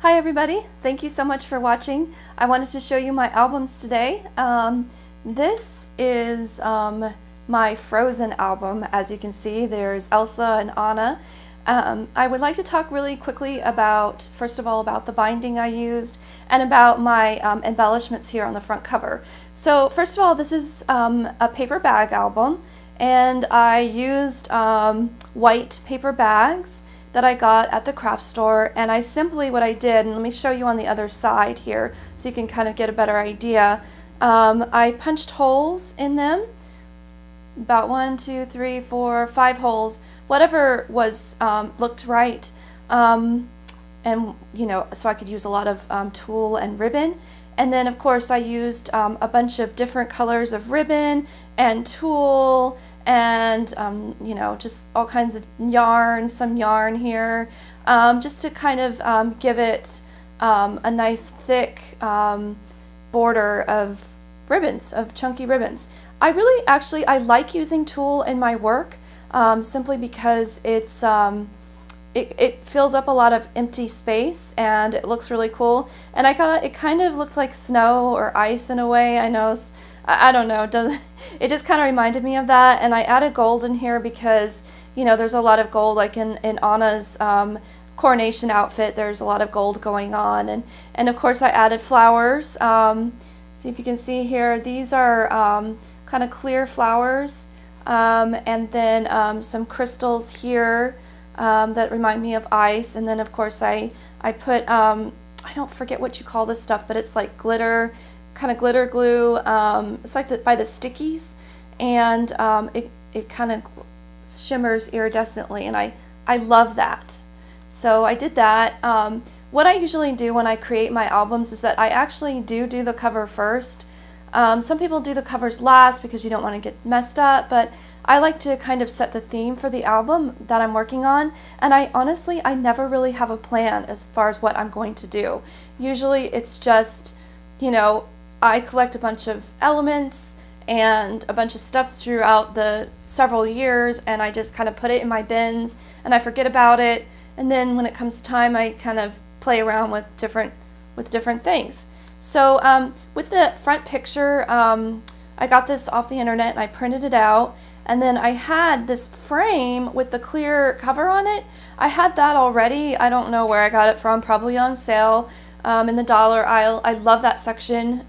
Hi everybody, thank you so much for watching. I wanted to show you my albums today. This is my Frozen album. As you can see, there's Elsa and Anna. I would like to talk really quickly about, first of all, about the binding I used and about my embellishments here on the front cover. So first of all, this is a paper bag album, and I used white paper bags that I got at the craft store, and I simply, what I did, and let me show you on the other side here so you can kind of get a better idea. I punched holes in them, about 1, 2, 3, 4, 5 holes, whatever was looked right, and you know, so I could use a lot of tulle and ribbon. And then of course I used a bunch of different colors of ribbon and tulle and you know, just all kinds of yarn, some yarn here, just to kind of give it a nice thick border of ribbons, of chunky ribbons. I really I like using tulle in my work simply because it's it fills up a lot of empty space and it looks really cool. And it kind of looked like snow or ice in a way. I know, I don't know, it just kind of reminded me of that. And I added gold in here because, you know, there's a lot of gold, like in Anna's coronation outfit, there's a lot of gold going on. And of course I added flowers. See if you can see here, these are kind of clear flowers, and then some crystals here that remind me of ice. And then of course I put, I don't forget what you call this stuff, but it's like glitter, kind of glitter glue. It's like by the stickies, and it kind of shimmers iridescently, and I love that. So I did that. What I usually do when I create my albums is that I actually do the cover first. Some people do the covers last because you don't want to get messed up, but I like to kind of set the theme for the album that I'm working on, and honestly, I never really have a plan as far as what I'm going to do. Usually it's just, you know, I collect a bunch of elements and a bunch of stuff throughout the several years, and I just kind of put it in my bins and I forget about it, and then when it comes time I kind of play around with different things. So with the front picture, I got this off the internet and I printed it out, and then I had this frame with the clear cover on it. I had that already. I don't know where I got it from, probably on sale in the dollar aisle. I love that section.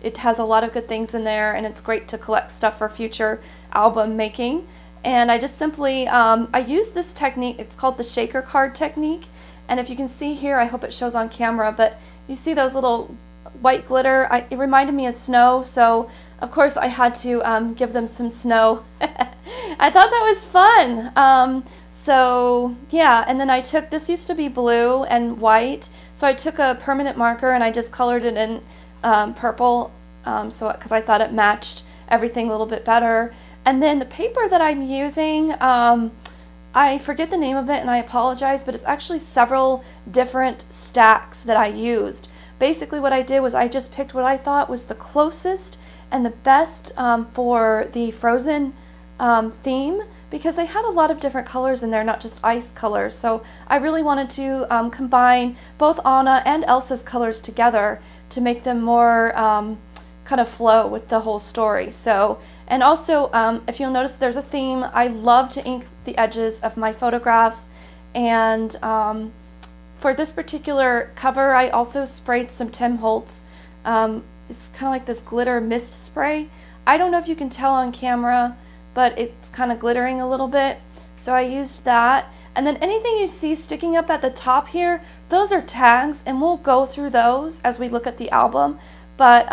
It has a lot of good things in there, and it's great to collect stuff for future album making. And I just simply, I used this technique, it's called the shaker card technique. And if you can see here, I hope it shows on camera, but you see those little white glitter? It reminded me of snow, so of course I had to give them some snow. I thought that was fun. So yeah, and then I took, this used to be blue and white, so I took a permanent marker and I just colored it in purple, because I thought it matched everything a little bit better. And then the paper that I'm using, I forget the name of it and I apologize, but it's actually several different stacks that I used. Basically what I did was I just picked what I thought was the closest and the best for the Frozen theme, because they had a lot of different colors in there, not just ice colors. So I really wanted to combine both Anna and Elsa's colors together to make them more kind of flow with the whole story. So, and also if you'll notice, there's a theme. I love to ink the edges of my photographs, and for this particular cover I also sprayed some Tim Holtz. It's kind of like this glitter mist spray. I don't know if you can tell on camera, but it's kind of glittering a little bit, so I used that. And then anything you see sticking up at the top here, those are tags, and we'll go through those as we look at the album. But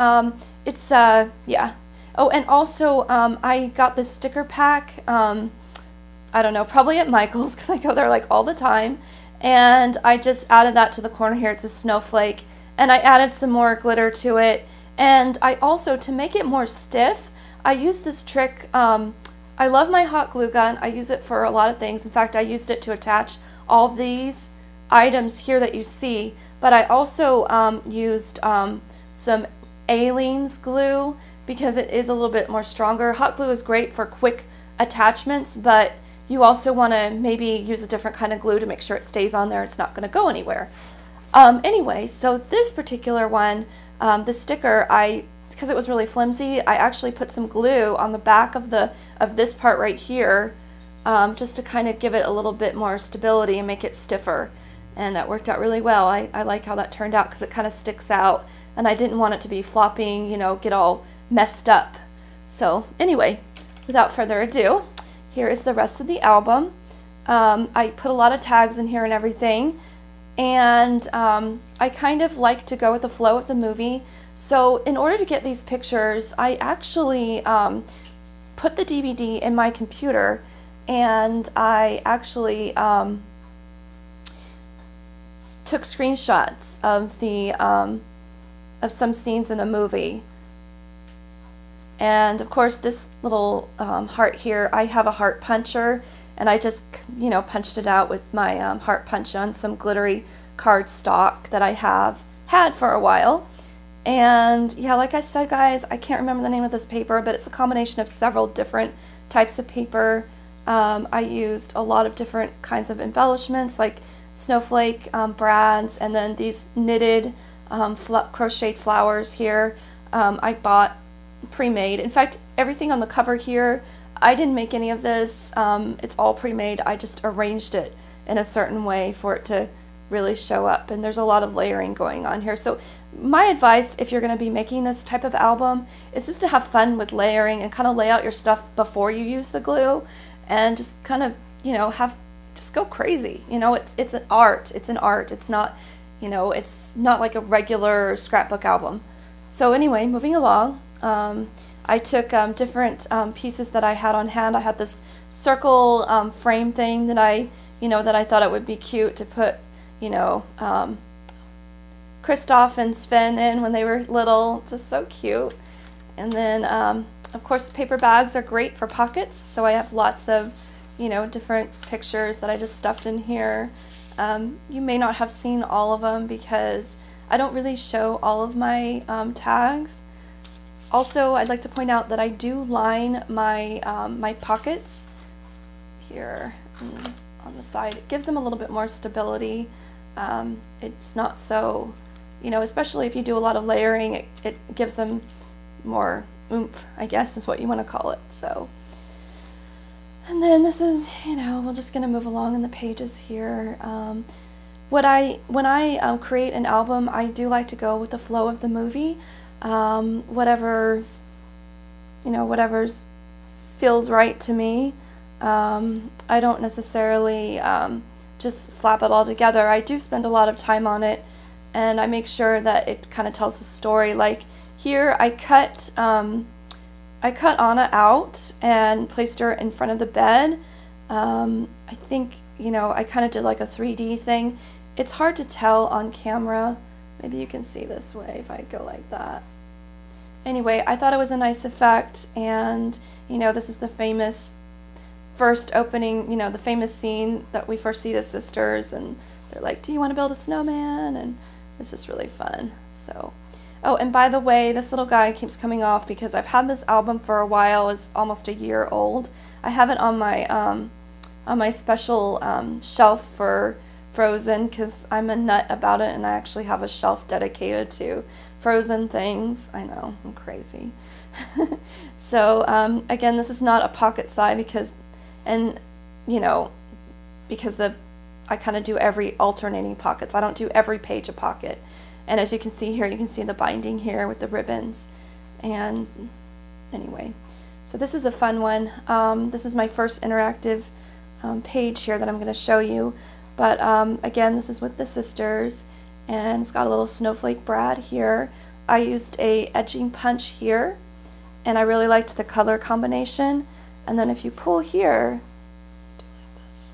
it's yeah. Oh, and also I got this sticker pack, I don't know, probably at Michael's, because I go there like all the time, and I just added that to the corner here. It's a snowflake, and I added some more glitter to it. And I also, to make it more stiff, I used this trick. I love my hot glue gun. I use it for a lot of things. In fact, I used it to attach all these items here that you see, but I also used some Aleene's glue because it is a little bit more stronger. Hot glue is great for quick attachments, but you also want to maybe use a different kind of glue to make sure it stays on there. It's not going to go anywhere. Anyway, so this particular one, the sticker, because it was really flimsy, I actually put some glue on the back of this part right here, just to kind of give it a little bit more stability and make it stiffer. And that worked out really well. I like how that turned out because it kind of sticks out, and I didn't want it to be flopping, you know, get all messed up. So anyway, without further ado, here is the rest of the album. I put a lot of tags in here and everything, and I kind of like to go with the flow of the movie. So in order to get these pictures, I actually put the DVD in my computer, and I actually took screenshots of the of some scenes in the movie. And of course, this little heart here, I have a heart puncher, and I just, you know, punched it out with my heart punch on some glittery cardstock that I have had for a while. And yeah, like I said, guys, I can't remember the name of this paper, but it's a combination of several different types of paper. I used a lot of different kinds of embellishments, like snowflake brads, and then these knitted crocheted flowers here. I bought pre-made. In fact, everything on the cover here, I didn't make any of this. It's all pre-made. I just arranged it in a certain way for it to really show up, and there's a lot of layering going on here. So my advice, if you're going to be making this type of album, is just to have fun with layering and kind of lay out your stuff before you use the glue, and just kind of, you know, just go crazy. You know, it's an art. It's an art. It's not, you know, it's not like a regular scrapbook album. So anyway, moving along. I took different pieces that I had on hand. I had this circle frame thing that I thought it would be cute to put, you know, Kristoff and Sven in when they were little. Just so cute. And then, of course, paper bags are great for pockets. So I have lots of, you know, different pictures that I just stuffed in here. You may not have seen all of them because I don't really show all of my tags. Also, I'd like to point out that I do line my my pockets here on the side. It gives them a little bit more stability. It's not so, you know, especially if you do a lot of layering, it gives them more oomph, I guess is what you want to call it. So, and then this is, you know, we're just going to move along in the pages here. When I create an album, I do like to go with the flow of the movie. Whatever, you know, whatever's feels right to me. I don't necessarily just slap it all together. I do spend a lot of time on it, and I make sure that it kind of tells a story. Like here, I cut Anna out and placed her in front of the bed. I think, you know, I kind of did like a 3D thing. It's hard to tell on camera. Maybe you can see this way if I go like that. Anyway, I thought it was a nice effect, and, you know, this is the famous first opening, you know, the famous scene that we first see the sisters, and they're like, do you want to build a snowman? And it's just really fun. So, oh, and by the way, this little guy keeps coming off because I've had this album for a while. It's almost a year old. I have it on my special shelf for Frozen because I'm a nut about it, and I actually have a shelf dedicated to Frozen things. I know, I'm crazy. So again, this is not a pocket side because, and you know, because I kind of do every alternating pockets. I don't do every page a pocket. And as you can see here, you can see the binding here with the ribbons. And anyway, so this is a fun one. This is my first interactive page here that I'm going to show you. But again, this is with the sisters, and it's got a little snowflake brad here. I used a edging punch here, and I really liked the color combination. And then if you pull here, do like this,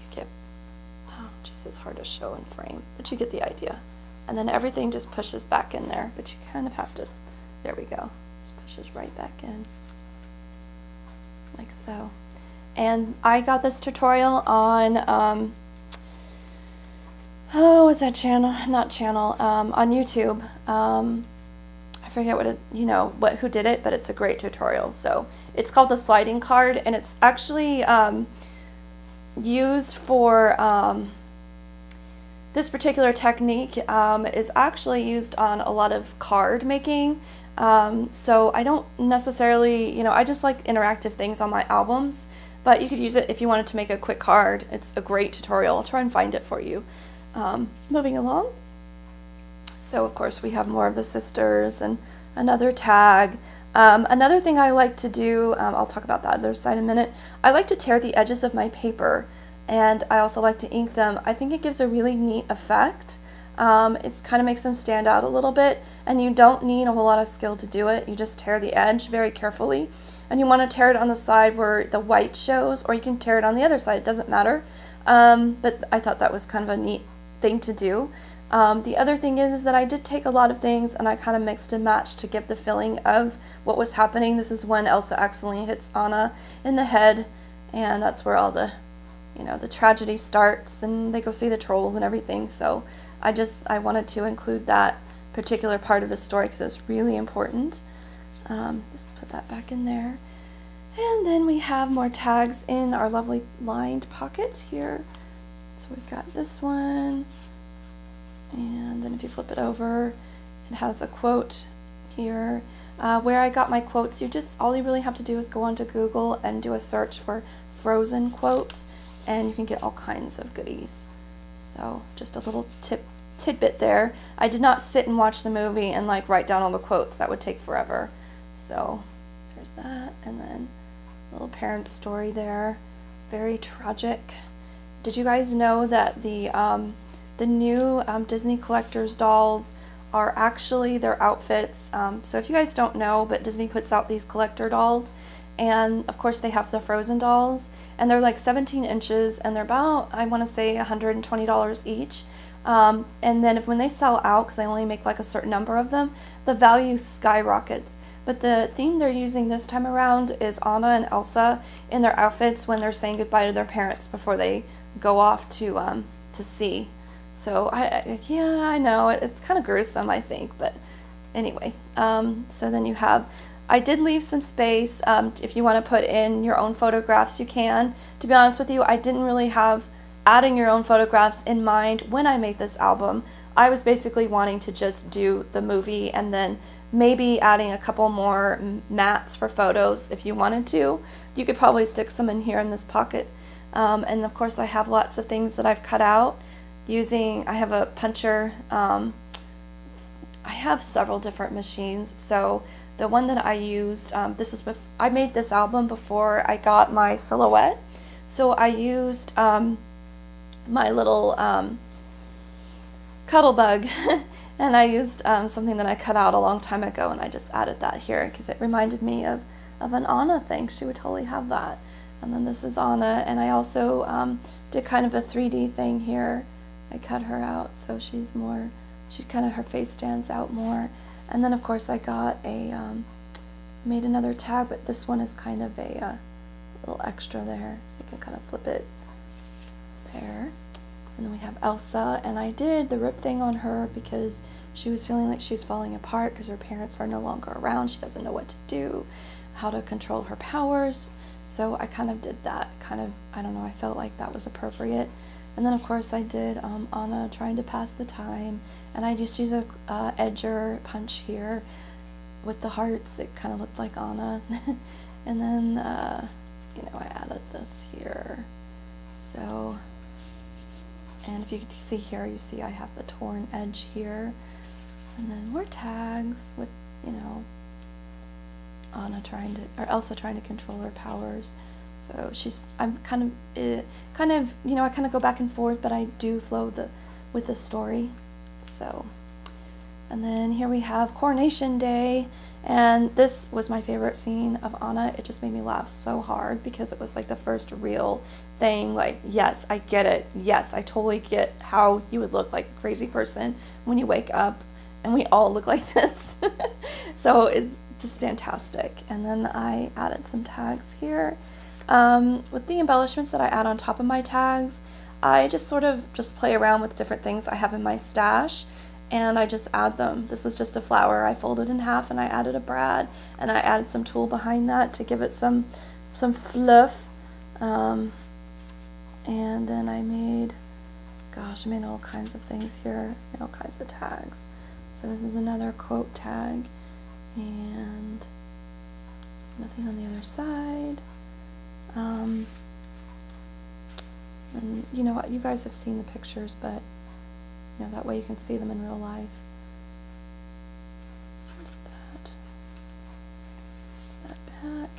you get, oh geez, it's hard to show in frame, but you get the idea. And then everything just pushes back in there, but you kind of have to, there we go, just pushes right back in, like so. And I got this tutorial on, oh, what's that channel? Not channel, on YouTube. I forget what it, you know, who did it, but it's a great tutorial. So it's called the sliding card, and it's actually used for This particular technique is actually used on a lot of card making. So I don't necessarily, I just like interactive things on my albums, but you could use it if you wanted to make a quick card. It's a great tutorial. I'll try and find it for you. Moving along. So of course we have more of the sisters and another tag. Another thing I like to do, I'll talk about that other side in a minute, I like to tear the edges of my paper, and I also like to ink them. I think it gives a really neat effect. It kind of makes them stand out a little bit, and you don't need a whole lot of skill to do it. You just tear the edge very carefully, and you want to tear it on the side where the white shows, or you can tear it on the other side, it doesn't matter. But I thought that was kind of a neat thing to do. The other thing is that I did take a lot of things and I kind of mixed and matched to give the feeling of what was happening. This is when Elsa accidentally hits Anna in the head, and that's where all the, the tragedy starts, and they go see the trolls and everything. So I wanted to include that particular part of the story because it's really important. Just put that back in there. And then we have more tags in our lovely lined pocket here. So we've got this one. And then if you flip it over, it has a quote here. Where I got my quotes, all you really have to do is go onto Google and do a search for Frozen quotes, and you can get all kinds of goodies. So just a little tidbit there. I did not sit and watch the movie and write down all the quotes. That would take forever. So there's that, and then a little parent story there. Very tragic. Did you guys know that the new Disney Collector's dolls are actually their outfits? So if you guys don't know, but Disney puts out these collector dolls, and of course they have the Frozen dolls, and they're like 17 inches, and they're about, I want to say, $120 each. And then when they sell out, because I only make a certain number of them, the value skyrockets. But the theme they're using this time around is Anna and Elsa in their outfits when they're saying goodbye to their parents before they go off to sea. So yeah, I know it's kind of gruesome, I think, but anyway. So then you have, I did leave some space. If you want to put in your own photographs, you can. To be honest with you, I didn't really have adding your own photographs in mind when I made this album. I was basically wanting to just do the movie and then maybe adding a couple more mats for photos if you wanted to. You could probably stick some in here in this pocket. And of course I have lots of things that I've cut out using, I have a puncher. I have several different machines. So the one that I used, I made this album before I got my Silhouette. So I used my little Cuttlebug and I used something that I cut out a long time ago, and I just added that here because it reminded me of an Anna thing. She would totally have that. And then this is Anna, and I also did kind of a 3D thing here. I cut her out so her face stands out more. And then of course I got made another tag, but this one is kind of a little extra there, so you can kind of flip it there. And then we have Elsa, and I did the rip thing on her because she was feeling like she was falling apart because her parents are no longer around. She doesn't know what to do, how to control her powers. So I kind of did that, I don't know, I felt like that was appropriate. And then of course I did Anna trying to pass the time, and I just used a edger punch here with the hearts. It kind of looked like Anna. And then, I added this here. So, and if you can see here, you see I have the torn edge here. And then more tags with, Elsa trying to control her powers. So I kind of go back and forth, but I do flow with the story. So, and then here we have Coronation Day, and this was my favorite scene of Anna. It just made me laugh so hard because it was like the first real thing, yes, I get it. Yes, I totally get how you would look like a crazy person when you wake up, and we all look like this. So it's just fantastic. And then I added some tags here. With the embellishments that I add on top of my tags, I just sort of play around with different things I have in my stash, and I just add them. This is just a flower I folded in half, and I added a brad, and I added some tulle behind that to give it some fluff. And then I made gosh, I made all kinds of things here, all kinds of tags. So this is another quote tag, and nothing on the other side. And you know what, you guys have seen the pictures, but you know, that way you can see them in real life. There's that back.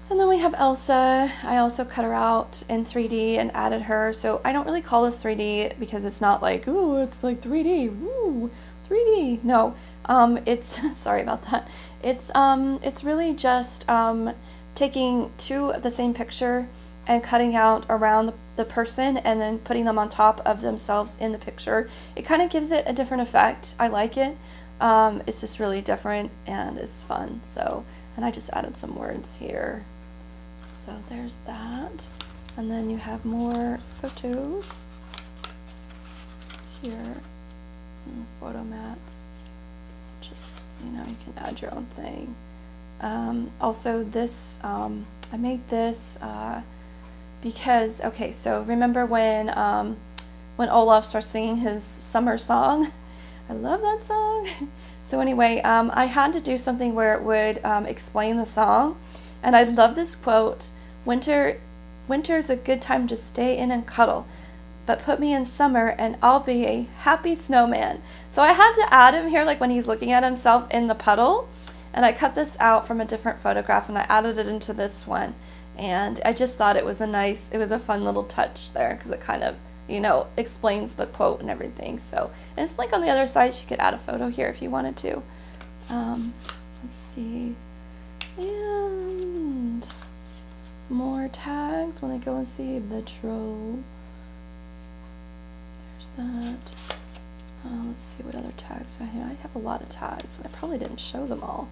And then we have Elsa. I also cut her out in 3D and added her. So I don't really call this 3D because it's not like, ooh, it's like 3D, ooh, 3D. No, it's, sorry about that. It's really just taking two of the same picture and cutting out around the person and then putting them on top of themselves in the picture. It kind of gives it a different effect. I like it. It's just really different and it's fun. So, and I just added some words here. So there's that. And then you have more photos here and photo mats. Just, you know, you can add your own thing. Also this, I made this because, okay, so remember when Olaf starts singing his summer song? I love that song. So anyway, I had to do something where it would explain the song, and I love this quote: winter's a good time to stay in and cuddle, but put me in summer and I'll be a happy snowman. So I had to add him here, like when he's looking at himself in the puddle, and I cut this out from a different photograph and I added it into this one. And I just thought it was a fun little touch there, because it kind of, you know, explains the quote and everything. So, and it's like on the other side, so you could add a photo here if you wanted to. Let's see, and more tags when they go and see the troll. There's that. Let's see what other tags are here. I have a lot of tags, and I probably didn't show them all,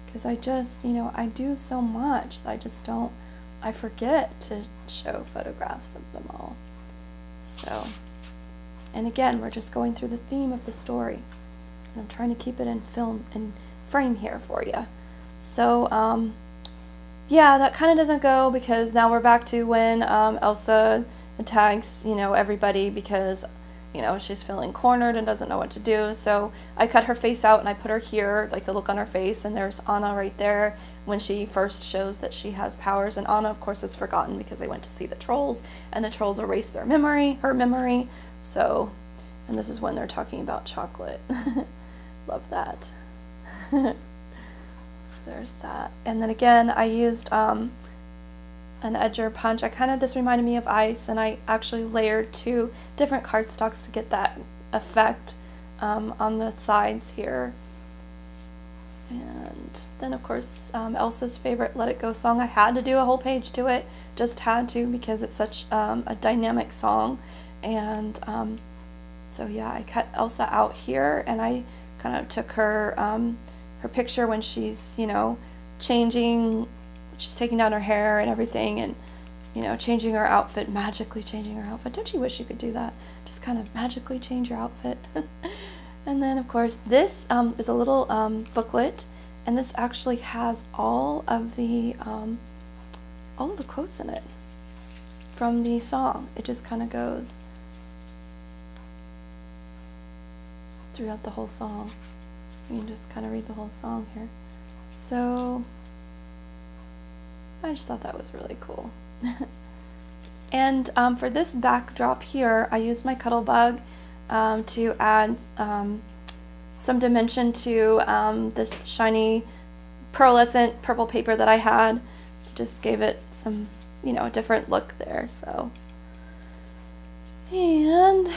because I just, you know, I do so much that I just don't, I forget to show photographs of them all. So, and again, we're just going through the theme of the story, and I'm trying to keep it in frame here for you. So, yeah, that kind of doesn't go, because now we're back to when Elsa attacks, you know, everybody because, you know, she's feeling cornered and doesn't know what to do. So I cut her face out and I put her here, like the look on her face, and there's Anna right there when she first shows that she has powers. And Anna, of course, is forgotten because they went to see the trolls, and the trolls erased their memory, her memory. So, and this is when they're talking about chocolate. Love that. So there's that. And then again, I used an edger punch. This reminded me of ice, and I actually layered 2 different cardstocks to get that effect on the sides here. And then, of course, Elsa's favorite Let It Go song. I had to do a whole page to it, just had to, because it's such a dynamic song. And so yeah, I cut Elsa out here, and I kind of took her her picture when she's, you know, changing. She's taking down her hair and everything, and, you know, changing her outfit, magically changing her outfit. Don't you wish you could do that? Just kind of magically change your outfit. And then, of course, this is a little booklet, and this actually has all of the quotes in it from the song. It just kind of goes throughout the whole song. You can just kind of read the whole song here. So I just thought that was really cool. And for this backdrop here, I used my Cuttlebug to add some dimension to this shiny pearlescent purple paper that I had. Just gave it some, you know, different look there. So, and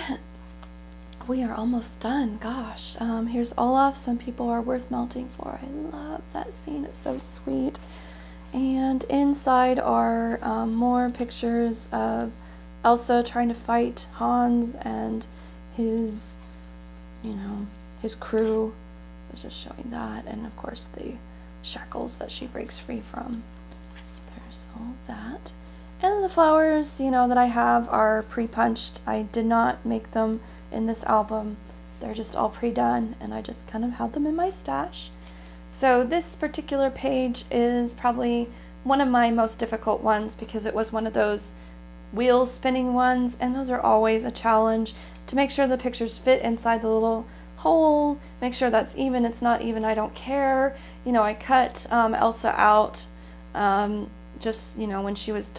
we are almost done. Gosh, here's Olaf. Some people are worth melting for. I love that scene. It's so sweet. And inside are more pictures of Elsa trying to fight Hans and his, you know, his crew. I was just showing that, and of course the shackles that she breaks free from. So there's all that. And the flowers, you know, that I have are pre-punched. I did not make them in this album. They're just all pre-done, and I just kind of had them in my stash. So this particular page is probably one of my most difficult ones, because it was one of those wheel spinning ones, and those are always a challenge to make sure the pictures fit inside the little hole, make sure that's even. It's not even, I don't care. You know, I cut Elsa out just, you know, when she was,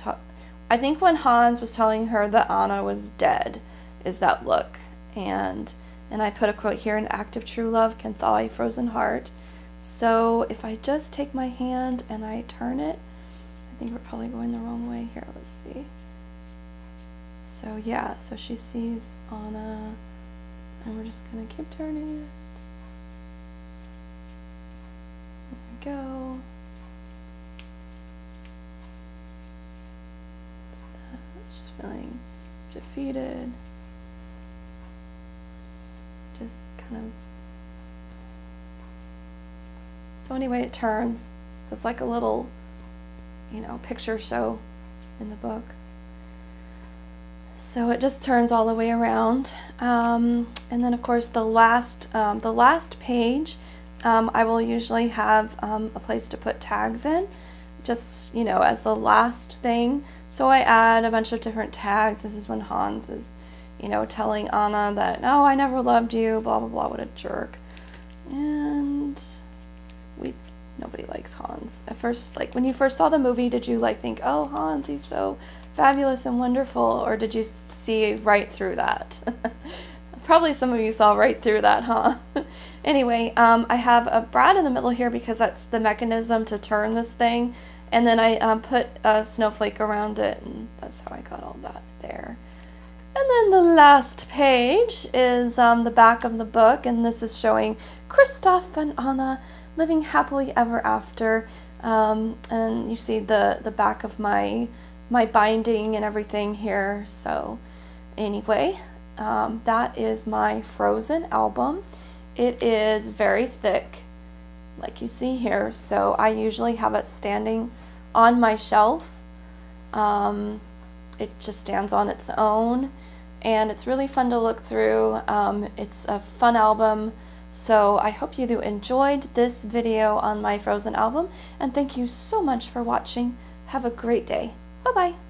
I think when Hans was telling her that Anna was dead is that look. And I put a quote here, an act of true love can thaw a frozen heart. So if I just take my hand and I turn it, I think we're probably going the wrong way here. Let's see. So yeah, so she sees Anna, and we're just gonna keep turning it. There we go. She's feeling defeated. Just kind of. So anyway, it turns. So it's like a little, you know, picture show in the book. So it just turns all the way around. And then of course the last page, I will usually have a place to put tags in, just, you know, as the last thing. So I add a bunch of different tags. This is when Hans is, you know, telling Anna that, oh, I never loved you, blah, blah, blah, what a jerk. And nobody likes Hans. At first, like, when you first saw the movie, did you, like, think, oh, Hans, he's so fabulous and wonderful, or did you see right through that? Probably some of you saw right through that, huh? Anyway, I have a brad in the middle here because that's the mechanism to turn this thing, and then I put a snowflake around it, and that's how I got all that there. And then the last page is the back of the book, and this is showing Kristoff and Anna living happily ever after. And you see the back of my binding and everything here. So anyway, that is my Frozen album. It is very thick, like you see here, so I usually have it standing on my shelf. It just stands on its own, and it's really fun to look through. It's a fun album, so I hope you enjoyed this video on my Frozen album, and thank you so much for watching. Have a great day. Bye-bye.